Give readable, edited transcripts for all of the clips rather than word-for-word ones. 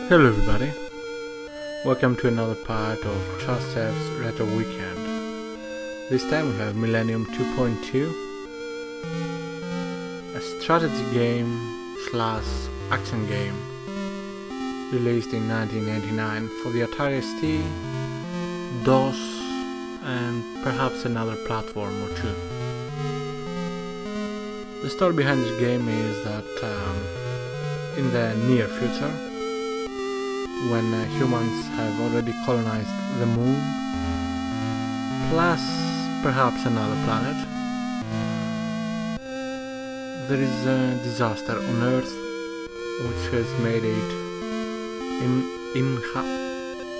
Hello everybody, welcome to another part of Trusteft's Retro Weekend. This time we have Millennium 2.2, a strategy game slash action game released in 1989 for the Atari ST, DOS and perhaps another platform or two. The story behind this game is that in the near future, when humans have already colonized the moon, plus perhaps another planet, there is a disaster on Earth which has made it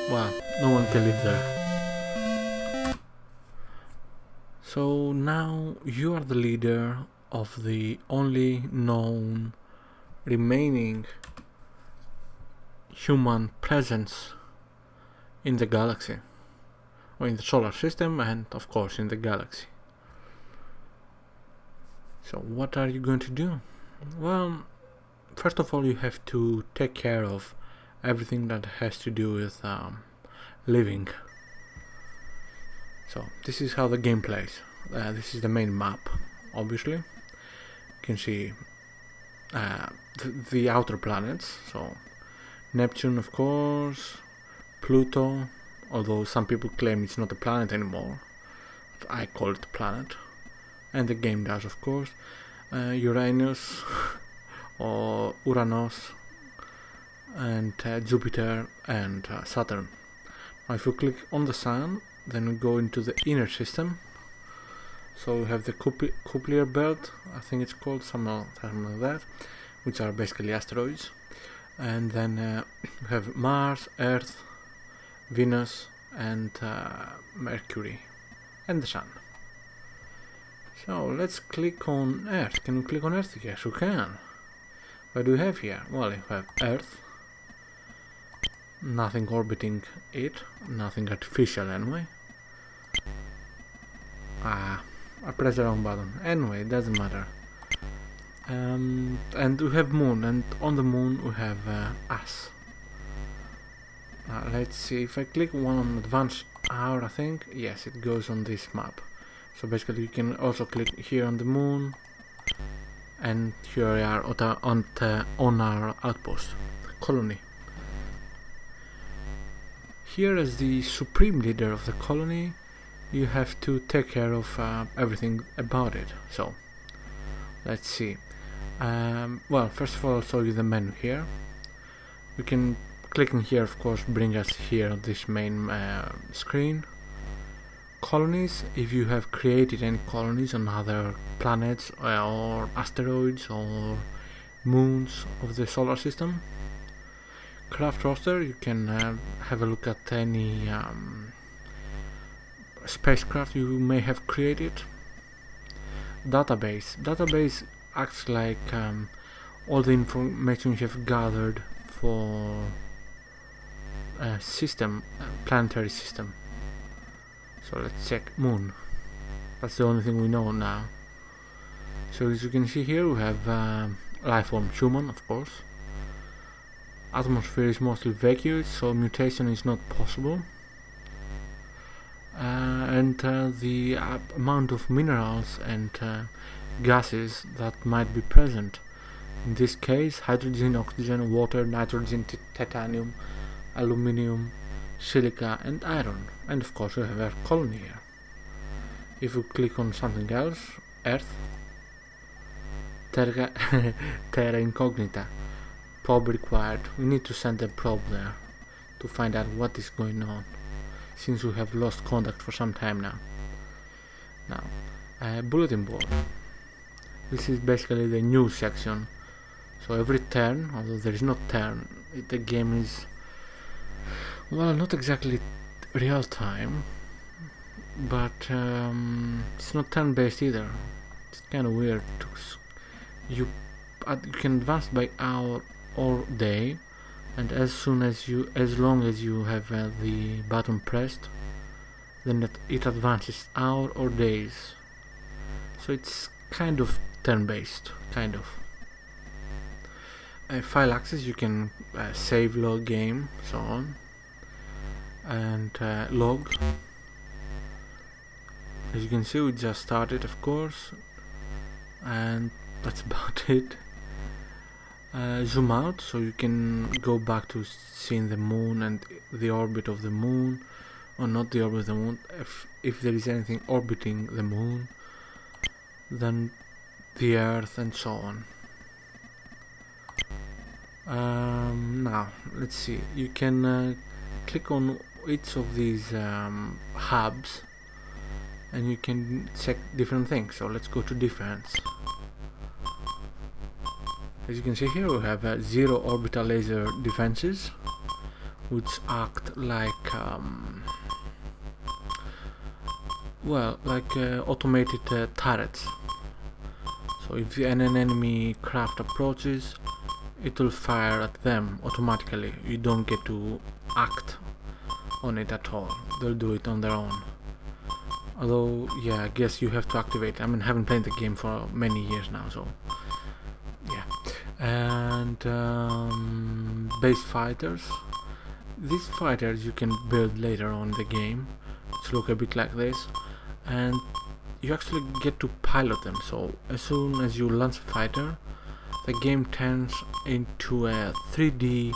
well, no one can live there. So now you are the leader of the only known remaining human presence in the galaxy, or in the solar system, and of course in the galaxy. So what are you going to do? Well, first of all you have to take care of everything that has to do with living. So this is how the game plays. This is the main map, obviously. You can see the outer planets, so Neptune, of course, Pluto, although some people claim it's not a planet anymore, but I call it a planet, and the game does, of course, Uranus, or Uranus, and Jupiter and Saturn. Now if you click on the Sun, then we go into the inner system. So we have the Kuiper belt, I think it's called, something like that, which are basically asteroids. And then we have Mars, Earth, Venus, and Mercury, and the Sun. So let's click on Earth. Can we click on Earth? Yes, we can. What do we have here? Well, you have Earth, nothing orbiting it, nothing artificial anyway. I pressed the wrong button. Anyway, it doesn't matter. And we have Moon, and on the Moon we have us. Let's see, if I click one on Advanced Hour, I think, yes, it goes on this map. So basically you can also click here on the Moon, and here we are on our outpost, colony. Here as the supreme leader of the colony, you have to take care of everything about it. So let's see. Well, first of all, I'll show you the menu here. You can clicking here, of course, bring us here on this main screen. Colonies, if you have created any colonies on other planets or asteroids or moons of the solar system. Craft roster, you can have a look at any spacecraft you may have created. Database acts like all the information you have gathered for a system, planetary system. So let's check Moon. That's the only thing we know now. So as you can see here, we have life form human, of course. Atmosphere is mostly vacuous, so mutation is not possible. And the amount of minerals and gases that might be present. In this case, hydrogen, oxygen, water, nitrogen, titanium, aluminium, silica and iron. And of course we have our colony here. If we click on something else, Earth, Terra incognita, probe required. We need to send a probe there to find out what is going on, since we have lost contact for some time now. Now, bulletin board. This is basically the news section. So every turn, although there is no turn, the game is, well, not exactly real time, but it's not turn-based either. It's kind of weird. You can advance by hour or day, and as long as you have the button pressed, then it advances hour or days. So it's kind of turn-based, kind of. file access, you can save, log game, so on, and log. As you can see, we just started, of course, and that's about it. Zoom out, so you can go back to seeing the moon and the orbit of the moon, or not the orbit of the moon. If there is anything orbiting the moon, then the Earth, and so on. Now let's see, you can click on each of these hubs and you can check different things. So let's go to defense. As you can see here, we have 0 orbital laser defenses, which act like automated turrets. So if an enemy craft approaches, it will fire at them automatically. You don't get to act on it at all. They'll do it on their own. Although, yeah, I guess you have to activate. I mean, I haven't played the game for many years now, so yeah. And base fighters. These fighters you can build later on in the game, which look a bit like this, and you actually get to pilot them. So as soon as you launch a fighter, the game turns into a 3D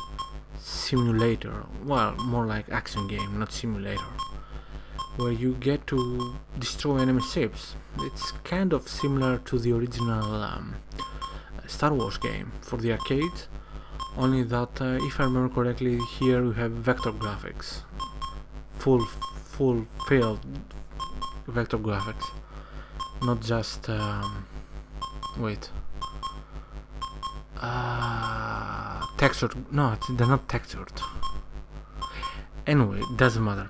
simulator, well, more like action game, not simulator, where you get to destroy enemy ships. It's kind of similar to the original Star Wars game for the arcades, only that if I remember correctly, here we have vector graphics, full field vector graphics, not just textured. No, they're not textured. Anyway, it doesn't matter.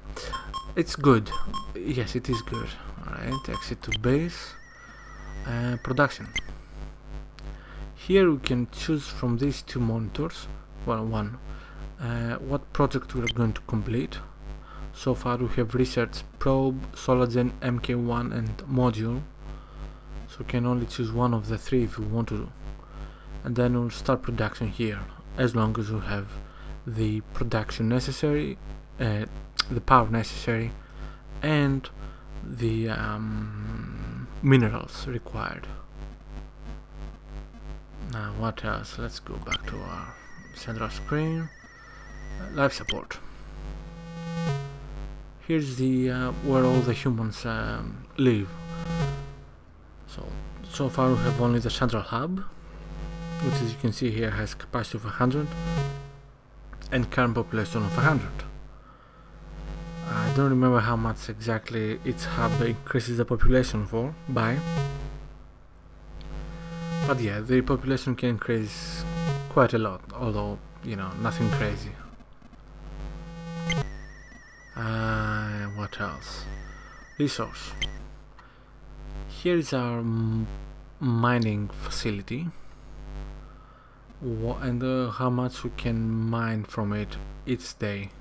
It's good. Yes, it is good. Alright, exit to base. Production. Here we can choose from these 2 monitors, one, what project we are going to complete. So far we have research, probe, Solagen, MK1 and module. So we can only choose one of the 3 if we want to. And then we'll start production here, as long as we have the production necessary, the power necessary, and the minerals required. Now what else? Let's go back to our central screen. Life support. Here's the where all the humans live. So far we have only the central hub, which, as you can see here, has capacity of 100 and current population of 100. I don't remember how much exactly each hub increases the population by, but yeah, the population can increase quite a lot, although, you know, nothing crazy. What else? Resource. Here is our mining facility, and how much we can mine from it each day,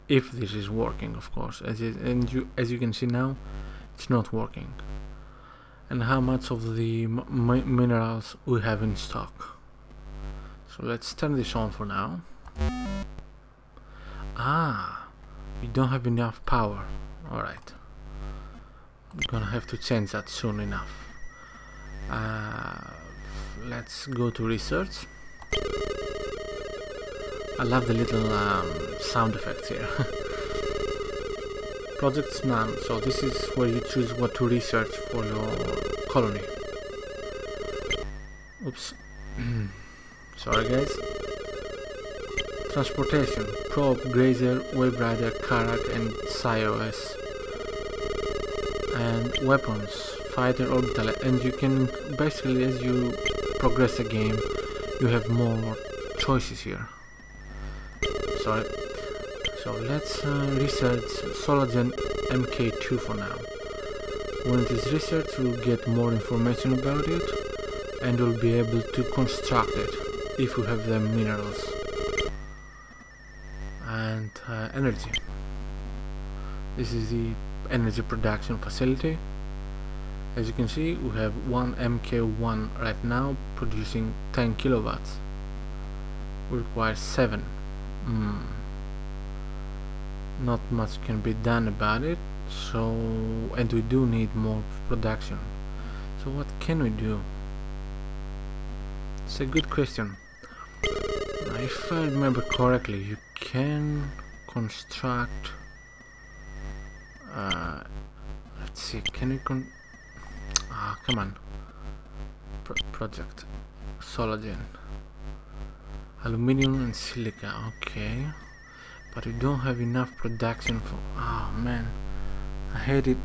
if this is working, of course. As you can see now, it's not working. And how much of the minerals we have in stock. So let's turn this on for now. We don't have enough power. Alright, we're gonna have to change that soon enough. Let's go to research. I love the little sound effects here. Projects none. So this is where you choose what to research for your colony. Oops. Sorry guys. Transportation. Probe, Grazer, Waybrider, Karak and Sios. And weapons. Fighter, Orbital. And you can basically, as you progress the game, you have more choices here. Sorry. So let's research Solagen MK2 for now. When it is researched, we'll get more information about it and we'll be able to construct it if we have the minerals. And energy. This is the energy production facility. As you can see, we have one MK1 right now producing 10 kilowatts. We require 7. Not much can be done about it. So, and we do need more production. So what can we do? It's a good question. If I remember correctly, you can construct. Let's see. Can we come on. Project Solagen. Aluminium and silica. Okay, but we don't have enough production for. Oh man, I hate it.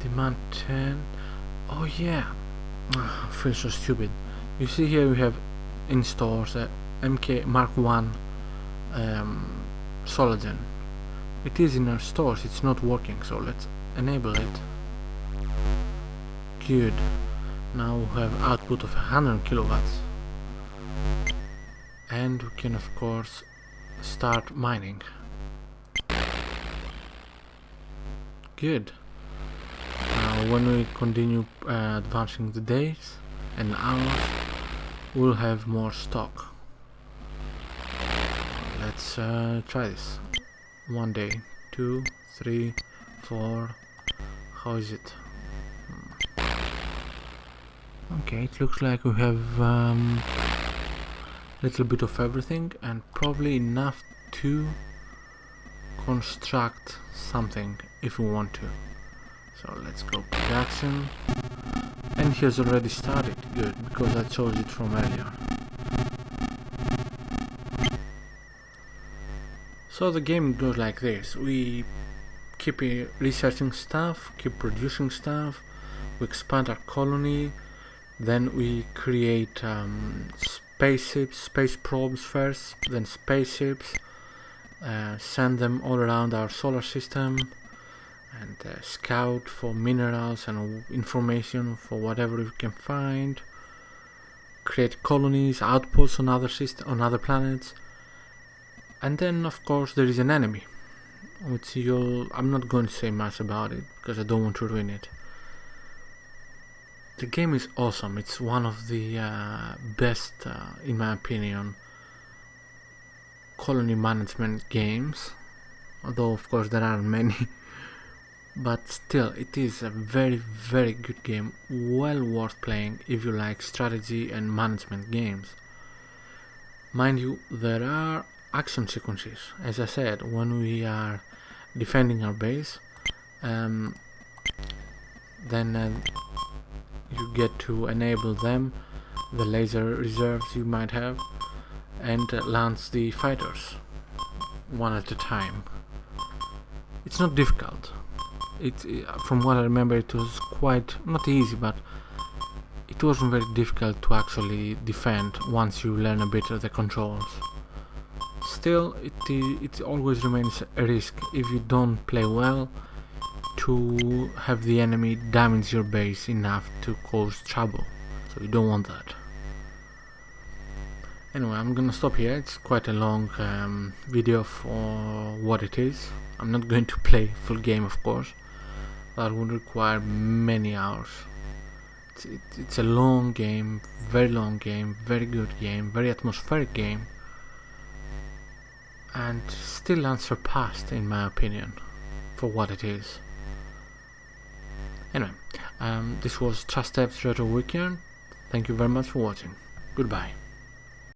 Demand 10. Oh yeah. I feel so stupid. You see here we have in stores MK Mark 1 Solagen. It is in our stores, it's not working, so let's enable it. Good. Now we have output of 100 kilowatts. And we can of course start mining. Good. When we continue advancing the days and hours, we'll have more stock. Let's try this. 1 day, 2, 3, 4. How is it? Okay, it looks like we have little bit of everything and probably enough to construct something if we want to. So let's go production, and he has already started. Good, because I chose it from earlier. So the game goes like this. We keep researching stuff, keep producing stuff, we expand our colony, then we create spaceships, space probes first, then spaceships, send them all around our solar system, and scout for minerals and information for whatever we can find, create colonies, outposts on other planets, and then of course there is an enemy, which I'm not going to say much about it because I don't want to ruin it. The game is awesome. It's one of the best, in my opinion, colony management games, although of course there aren't many. But still, it is a very, very good game, well worth playing if you like strategy and management games. Mind you, there are action sequences, as I said, when we are defending our base, then you get to enable them, the laser reserves you might have, and launch the fighters, one at a time. It's not difficult. From what I remember, it was quite not easy, but it wasn't very difficult to actually defend once you learn a bit of the controls. Still, it always remains a risk if you don't play well to have the enemy damage your base enough to cause trouble, so you don't want that. Anyway, I'm gonna stop here. It's quite a long video for what it is. I'm not going to play full game, of course. That would require many hours. It's a long game, very long game, very good game, very atmospheric game, and still unsurpassed in my opinion for what it is. Anyway, this was Trusteft Retro Weekend. Thank you very much for watching. Goodbye.